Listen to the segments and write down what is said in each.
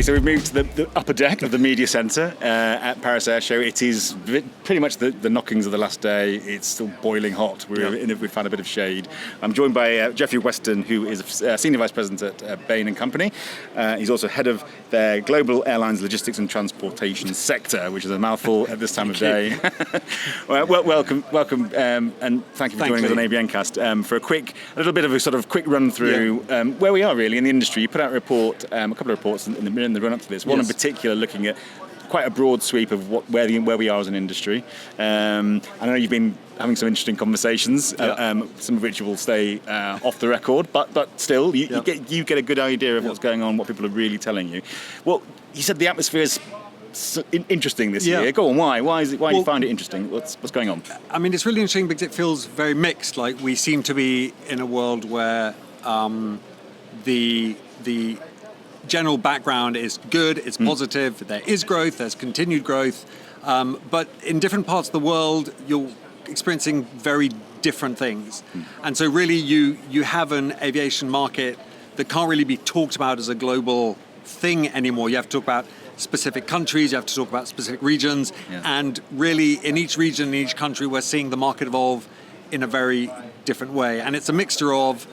so we've moved to the upper deck of the media centre at Paris Airshow. It is pretty much the knockings of the last day. It's still boiling hot. We've found a bit of shade. I'm joined by Geoffrey Weston, who is Senior Vice President at Bain Co. He's also head of their Global Airlines Logistics and Transportation sector, which is a mouthful at this time of day. Well, welcome, and thank you for joining us on ABNcast for a little bit of a sort of quick run through where we are really in the industry. You put out a report, a couple of reports in the run up to this. One in particular looking at quite a broad sweep of where we are as an industry. I know you've been having some interesting conversations, some of which will stay off the record, but still, you get a good idea of what's going on, what people are really telling you. Well, you said the atmosphere is interesting this year. Go on, why? Why do you find it interesting? What's going on? I mean, it's really interesting because it feels very mixed. Like we seem to be in a world where the general background is good, it's positive, there is growth, there's continued growth, but in different parts of the world, you're experiencing very different things. And so really you have an aviation market that can't really be talked about as a global thing anymore. You have to talk about specific countries, you have to talk about specific regions, and really in each region, in each country, we're seeing the market evolve in a very different way. And it's a mixture of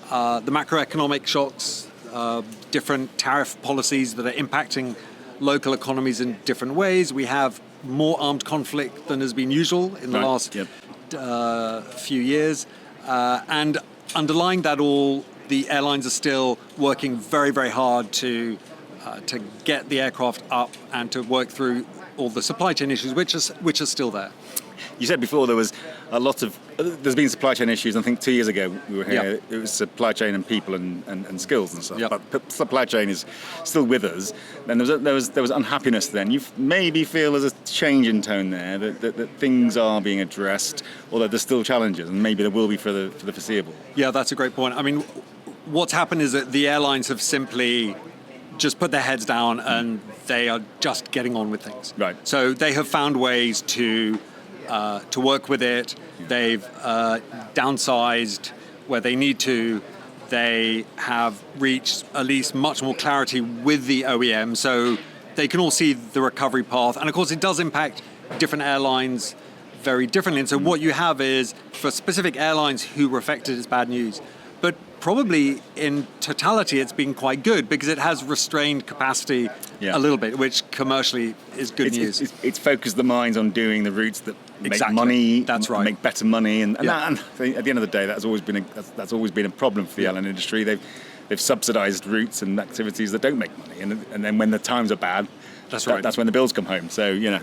the macroeconomic shocks, different tariff policies that are impacting local economies in different ways. We have more armed conflict than has been usual in the last few years. And underlying that all, the airlines are still working very, very hard to get the aircraft up and to work through all the supply chain issues, which are still there. You said before there's been supply chain issues. I think 2 years ago we were here. It was supply chain and people and skills and stuff. But supply chain is still with us. Then there was unhappiness. Then you maybe feel there's a change in tone there that things are being addressed, although there's still challenges, and maybe there will be for the foreseeable. Yeah, that's a great point. I mean, what's happened is that the airlines have simply just put their heads down and they are just getting on with things. Right. So they have found ways to work with it. They've downsized where they need to. They have reached at least much more clarity with the OEM, so they can all see the recovery path. And of course, it does impact different airlines very differently. And so what you have is, for specific airlines who were affected, it's bad news. But probably in totality, it's been quite good because it has restrained capacity a little bit, which commercially is good news. It's focused the minds on doing the routes that make money, make better money, and at the end of the day, that's always been a problem for the airline industry. They've subsidised routes and activities that don't make money, and then when the times are bad, that's when the bills come home. So you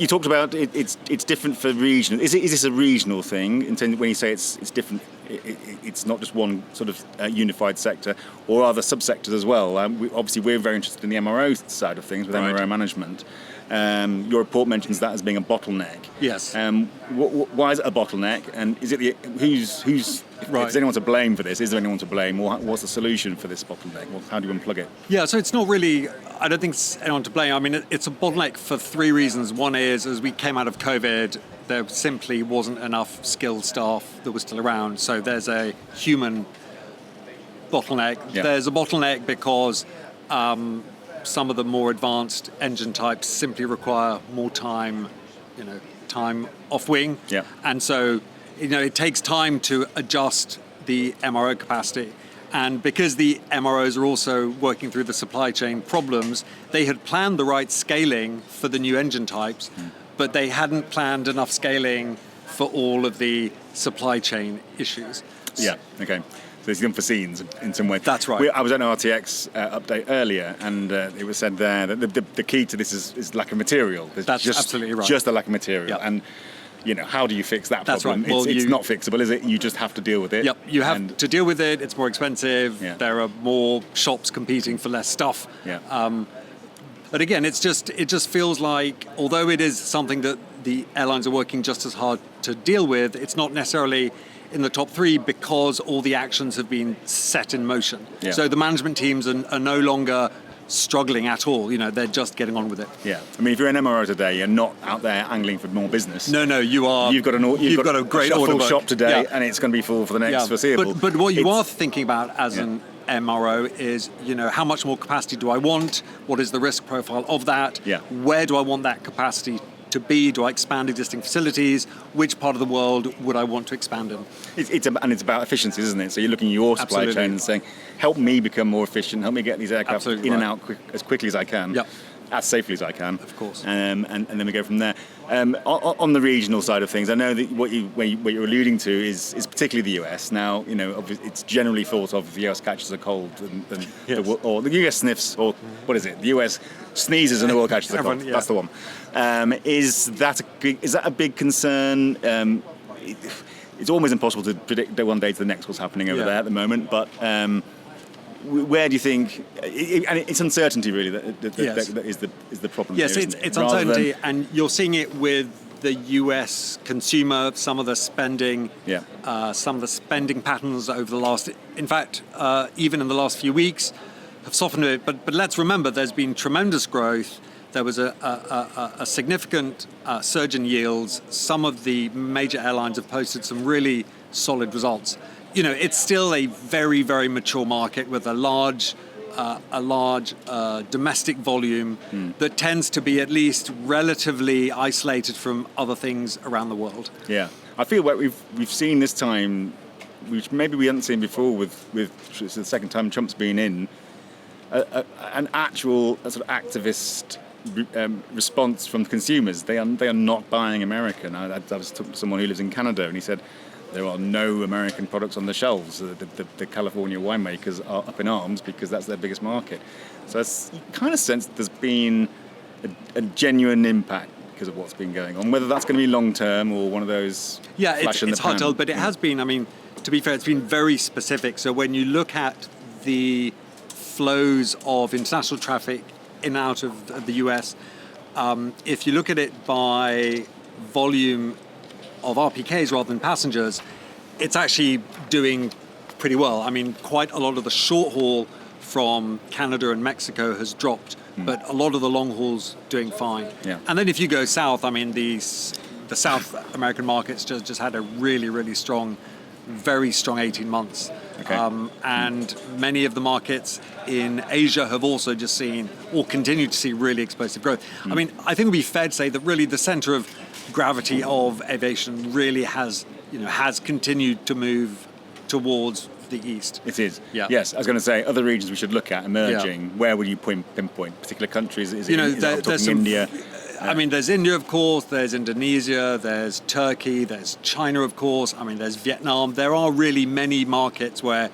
talked about it's different for regional. Is this a regional thing? When you say it's different, it's not just one sort of unified sector, or are there subsectors as well? We're very interested in the MRO side of things with MRO management. Your report mentions that as being a bottleneck. Yes. Why is it a bottleneck? And is it who's right. Is anyone to blame for this? Is there anyone to blame? Or what's the solution for this bottleneck? How do you unplug it? Yeah, so it's not really, I don't think it's anyone to blame. I mean, it's a bottleneck for three reasons. One is, as we came out of COVID, there simply wasn't enough skilled staff that was still around. So there's a human bottleneck. Yeah. There's a bottleneck because some of the more advanced engine types simply require more time, time off wing. Yeah. And so, it takes time to adjust the MRO capacity. And because the MROs are also working through the supply chain problems, they had planned the right scaling for the new engine types, but they hadn't planned enough scaling for all of the supply chain issues. Yeah, okay. So it's the unforeseens in some way. That's right. I was at an RTX update earlier, and it was said there that the key to this is lack of material. That's absolutely right. Just a lack of material. Yep. And how do you fix that problem? That's right. Well, it's not fixable, is it? You just have to deal with it. Yep, you have to deal with it. It's more expensive. Yeah. There are more shops competing for less stuff. Yeah. But again, it just feels like, although it is something that the airlines are working just as hard to deal with, it's not necessarily in the top three because all the actions have been set in motion. Yeah. So the management teams are no longer struggling at all. They're just getting on with it. Yeah. I mean, if you're an MRO today, you're not out there angling for more business. No, you are. You've got a great order full book. shop today, and it's going to be full for the next foreseeable. But what you are thinking about as an MRO is, how much more capacity do I want? What is the risk profile of that? Yeah. Where do I want that capacity to be? Do I expand existing facilities? Which part of the world would I want to expand in? It's about efficiency, isn't it? So you're looking at your supply Absolutely. chain and saying, help me become more efficient, help me get these aircraft Absolutely in and right. out as quickly as I can. Yep. As safely as I can, Of course, and then we go from there. On the regional side of things, I know that what you're alluding to is particularly the US. Now, it's generally thought of the US catches a cold, and Yes. or the US sniffs, or what is it? The US sneezes and the world catches a cold. Everyone, yeah. That's the one. Is that a big concern? It's almost impossible to predict one day to the next what's happening over there at the moment, but. Where do you think? And it's uncertainty really that is the problem. Yes, here, it's uncertainty, and you're seeing it with the US consumer. Some of the spending, some of the spending patterns over the last, in fact, even in the last few weeks, have softened a bit. But let's remember, there's been tremendous growth. There was a significant surge in yields. Some of the major airlines have posted some really solid results. It's still a very, very mature market with a large domestic volume that tends to be at least relatively isolated from other things around the world. Yeah, I feel like we've seen this time, which maybe we hadn't seen before with it's the second time Trump's been in, an actual sort of activist response from consumers. They are not buying American. I was talking to someone who lives in Canada, and he said, there are no American products on the shelves. The California winemakers are up in arms because that's their biggest market. So you kind of sense that there's been a genuine impact because of what's been going on. Whether that's going to be long term or one of those flash in the pan. It's hard to tell, but it has been. I mean, to be fair, it's been very specific. So when you look at the flows of international traffic in and out of the US, if you look at it by volume of RPKs rather than passengers, it's actually doing pretty well. I mean, quite a lot of the short haul from Canada and Mexico has dropped, but a lot of the long haul's doing fine. Yeah. And then if you go south, I mean, the South American markets just had a really, really strong, very strong 18 months. Okay. And many of the markets in Asia have also just seen, or continue to see, really explosive growth. I mean, I think it would be fair to say that really the center of gravity of aviation really has continued to move towards the east. It is. Yeah. Yes, I was going to say other regions we should look at emerging. Yeah. Where would you pinpoint particular countries? Is it India? I mean, there's India, of course. There's Indonesia. There's Turkey. There's China, of course. I mean, there's Vietnam. There are really many markets where,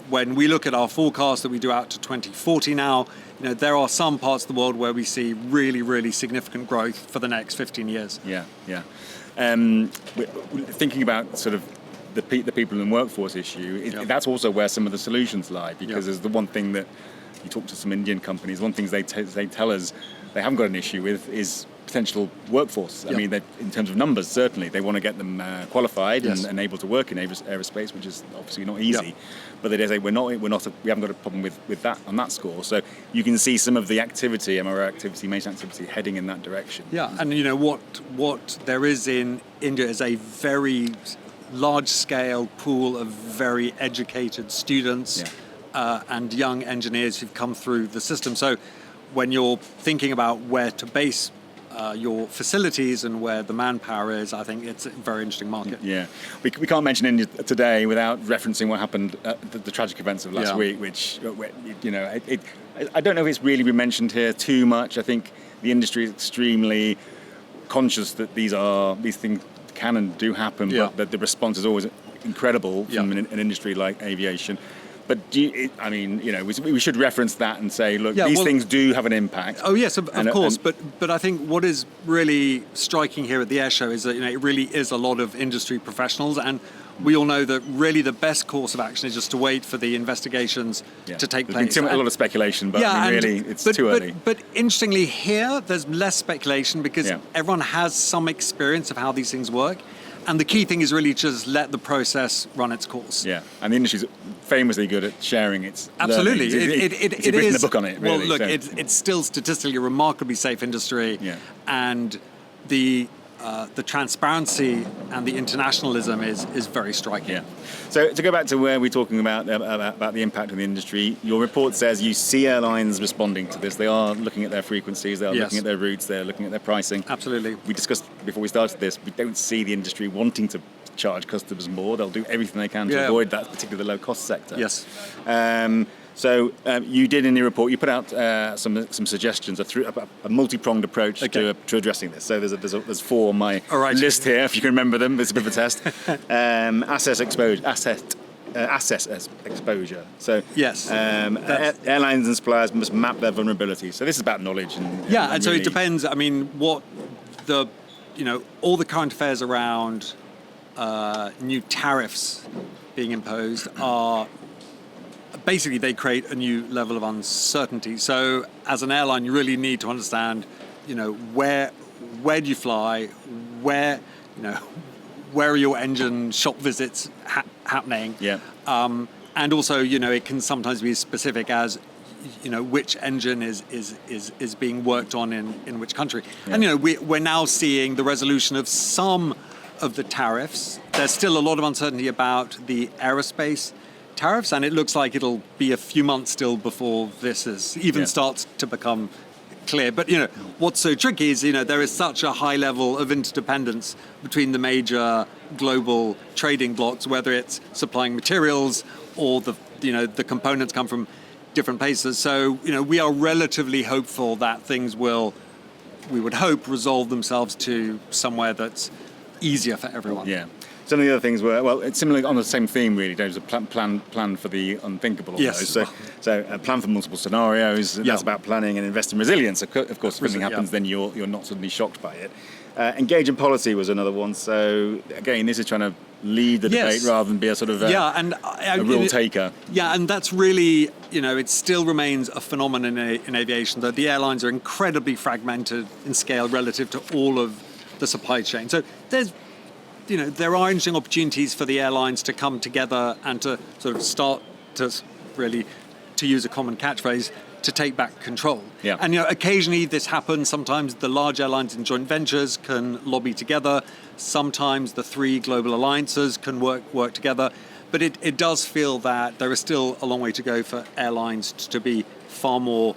when we look at our forecast that we do out to 2040 now, there are some parts of the world where we see really, really significant growth for the next 15 years. Yeah. Thinking about sort of the people and workforce issue, that's also where some of the solutions lie, because there's the one thing that you talk to some Indian companies, one thing they tell us they haven't got an issue with is potential workforce. I mean, in terms of numbers, certainly they want to get them qualified and able to work in aerospace, which is obviously not easy. But they say we haven't got a problem with that on that score. So you can see some of the activity, MRO activity, maintenance activity, heading in that direction. Yeah, and what there is in India is a very large-scale pool of very educated students and young engineers who've come through the system. So when you're thinking about where to base your facilities and where the manpower is, I think it's a very interesting market. Yeah, we can't mention India today without referencing what happened at the tragic events of last week, which, I don't know if it's really been mentioned here too much. I think the industry is extremely conscious that these things can and do happen, but that the response is always incredible from an industry like aviation. But we should reference that and say, look, these things do have an impact. Oh yes, of course. But I think what is really striking here at the Airshow is that it really is a lot of industry professionals, and we all know that really the best course of action is just to wait for the investigations to take place. There's been a lot of speculation, but it's too early. But interestingly, here there's less speculation because everyone has some experience of how these things work. And the key thing is really just let the process run its course. Yeah, and the industry's famously good at sharing its absolutely. It's written a book on it, really. Well, look, it's still statistically a remarkably safe industry, and the the transparency and the internationalism is very striking. Yeah. So to go back to where we're talking about the impact on the industry, your report says you see airlines responding to this. They are looking at their frequencies, they are looking at their routes, they're looking at their pricing. Absolutely. We discussed before we started this, we don't see the industry wanting to charge customers more. They'll do everything they can to avoid that, particularly the low-cost sector. Yes. So you did in your report, you put out some suggestions, a multi-pronged approach to addressing this. So there's 4 on my list here, if you can remember them. It's a bit of a test. Asset exposure. So yes, airlines and suppliers must map their vulnerabilities. So this is about knowledge. And so it depends. I mean, what all the current affairs around new tariffs being imposed are basically they create a new level of uncertainty. So as an airline, you really need to understand, where do you fly, where are your engine shop visits happening? Yeah. And also, it can sometimes be as specific as, which engine is being worked on in which country. Yeah. And we're now seeing the resolution of some of the tariffs. There's still a lot of uncertainty about the aerospace tariffs, and it looks like it'll be a few months still before this starts to become clear. But what's so tricky is there is such a high level of interdependence between the major global trading blocks, whether it's supplying materials or the components come from different places. So we are relatively hopeful that things will, we would hope, resolve themselves to somewhere that's easier for everyone. Yeah. Some of the other things were, well, it's similar on the same theme, really. There's a plan for the unthinkable. Yes. So a plan for multiple scenarios. That's about planning and invest in resilience. Of course, if something happens, then you're not suddenly shocked by it. Engage in policy was another one. So again, this is trying to lead the debate rather than be a sort of a rule taker. Yeah, and that's really, it still remains a phenomenon in aviation that the airlines are incredibly fragmented in scale relative to all of the supply chain. So there are interesting opportunities for the airlines to come together and to sort of start to really, to use a common catchphrase, to take back control. Yeah. And occasionally this happens. Sometimes the large airlines in joint ventures can lobby together. Sometimes the 3 global alliances can work together. But it does feel that there is still a long way to go for airlines to be far more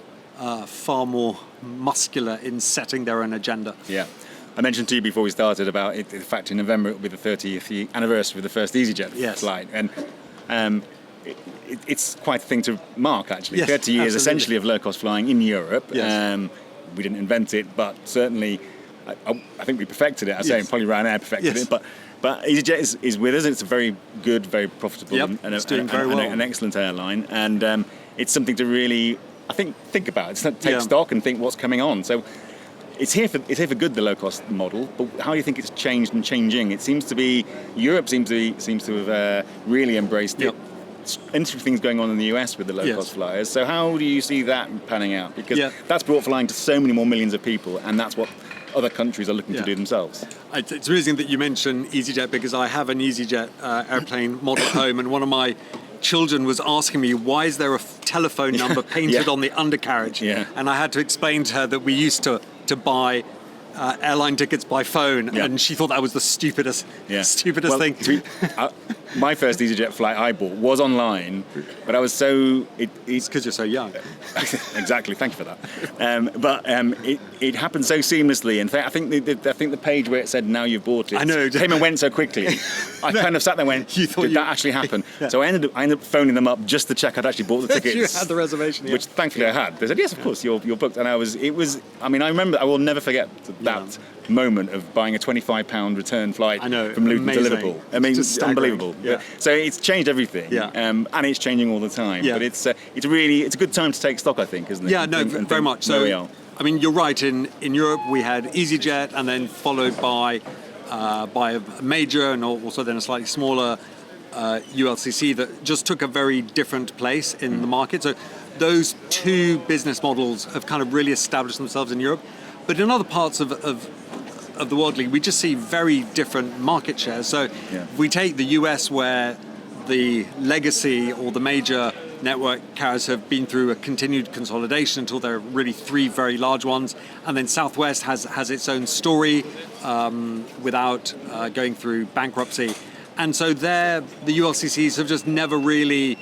muscular in setting their own agenda. Yeah. I mentioned to you before we started about it, the fact in November it will be the 30th anniversary of the first EasyJet flight. And it's quite a thing to mark, actually. Yes, 30 years, absolutely. Essentially, of low-cost flying in Europe. Yes. We didn't invent it, but certainly I think we perfected it. I say probably Ryanair perfected it, but EasyJet is with us. It's a very good, very profitable it's doing very well. an excellent airline. And it's something to really, I think about. It's not take stock and think what's coming on. So it's here for good, the low-cost model, but how do you think it's changed and changing? It seems to be, Europe seems to have really embraced it. Interesting things going on in the US with the low-cost flyers. So how do you see that panning out? Because that's brought flying to so many more millions of people, and that's what other countries are looking to do themselves. It's amusing that you mention EasyJet, because I have an EasyJet airplane model at home, and one of my children was asking me, why is there a telephone number painted on the undercarriage? Yeah. And I had to explain to her that we used to buy airline tickets by phone, and she thought that was the stupidest thing. My first EasyJet flight I bought was online, but I was so... It's because you're so young. Exactly, thank you for that. But it happened so seamlessly, and I think the page where it said, now you've bought it, I know, came and went so quickly. I kind of sat there and went, did that actually happen? So I ended up phoning them up just to check I'd actually bought the tickets. You had the reservation, which thankfully I had. They said, yes, of course, you're booked. And I remember, I will never forget that moment of buying a £25 return flight from Luton to Liverpool. I mean, it's unbelievable. Yeah. So it's changed everything, and it's changing all the time. Yeah. But it's a good time to take stock, I think, isn't it? Yeah, no, very much. So, I mean, you're right. In Europe, we had EasyJet, and then followed by a major, and also then a slightly smaller ULCC that just took a very different place in the market. So those 2 business models have kind of really established themselves in Europe. But in other parts of the world, we just see very different market shares. So if we take the US, where the legacy or the major network carriers have been through a continued consolidation until there are really three very large ones. And then Southwest has its own story without going through bankruptcy. And so there, the ULCCs have just never really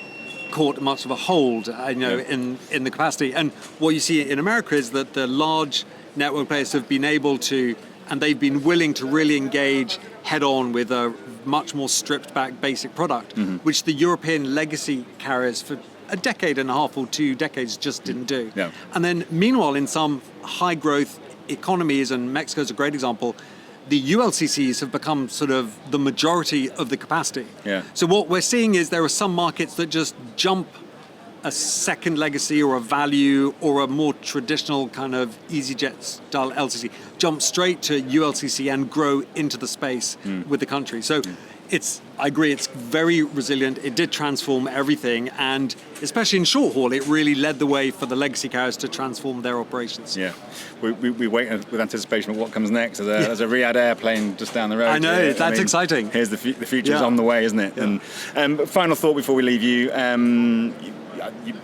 caught much of a hold, in the capacity. And what you see in America is that the large network players have been able to, and they've been willing to really engage head-on with a much more stripped-back basic product, which the European legacy carriers for a decade and a half or 2 decades just didn't do. Yeah. And then meanwhile, in some high-growth economies, and Mexico's a great example, the ULCCs have become sort of the majority of the capacity. Yeah. So what we're seeing is there are some markets that just jump a second legacy or a value or a more traditional kind of EasyJet style LCC, jump straight to ULCC and grow into the space with the country. So I agree, it's very resilient. It did transform everything, and especially in short haul, it really led the way for the legacy carriers to transform their operations. Yeah, we wait with anticipation of what comes next. There's a Riyadh airplane just down the road. I know, that's exciting. Here's the future's on the way, isn't it? Yeah. And final thought before we leave you.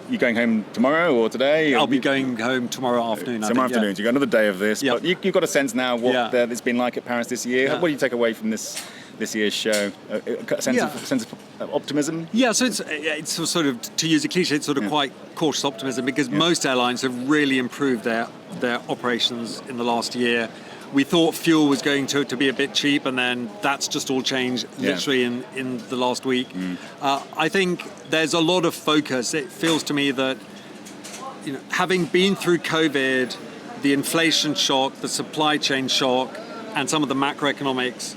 You going home tomorrow or today? I'll be going home tomorrow afternoon. Tomorrow afternoon. So you've got another day of this. Yep. But you've got a sense now what it's been like at Paris this year. Yeah. What do you take away from this year's show? A sense of optimism? Yeah, so it's sort of, to use a cliche, it's sort of quite cautious optimism, because most airlines have really improved their operations in the last year. We thought fuel was going to be a bit cheap, and then that's just all changed literally in the last week. I think there's a lot of focus. It feels to me that, having been through COVID, the inflation shock, the supply chain shock, and some of the macroeconomics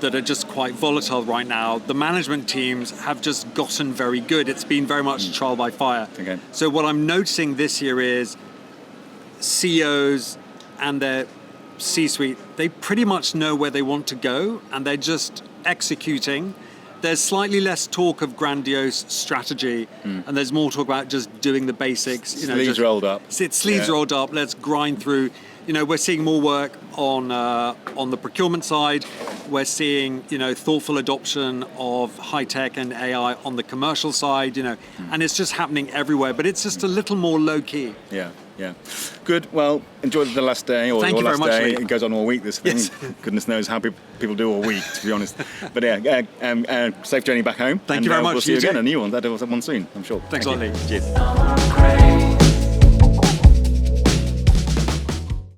that are just quite volatile right now, the management teams have just gotten very good. It's been very much trial by fire. Okay. So what I'm noticing this year is CEOs and their C-suite, they pretty much know where they want to go, and they're just executing. There's slightly less talk of grandiose strategy, and there's more talk about just doing the basics. Sleeves rolled up. Sleeves rolled up. Let's grind through. We're seeing more work on the procurement side. We're seeing thoughtful adoption of high tech and AI on the commercial side. And it's just happening everywhere. But it's just a little more low key. Yeah. Good. Well, enjoy the last day or Thank your you last very much, day. Lee. It goes on all week, this thing. Yes. Goodness knows how people do all week, to be honest. But safe journey back home. Thank you very much. We'll see you again, a new one. That one soon, I'm sure. Thanks a lot, Lee. Cheers.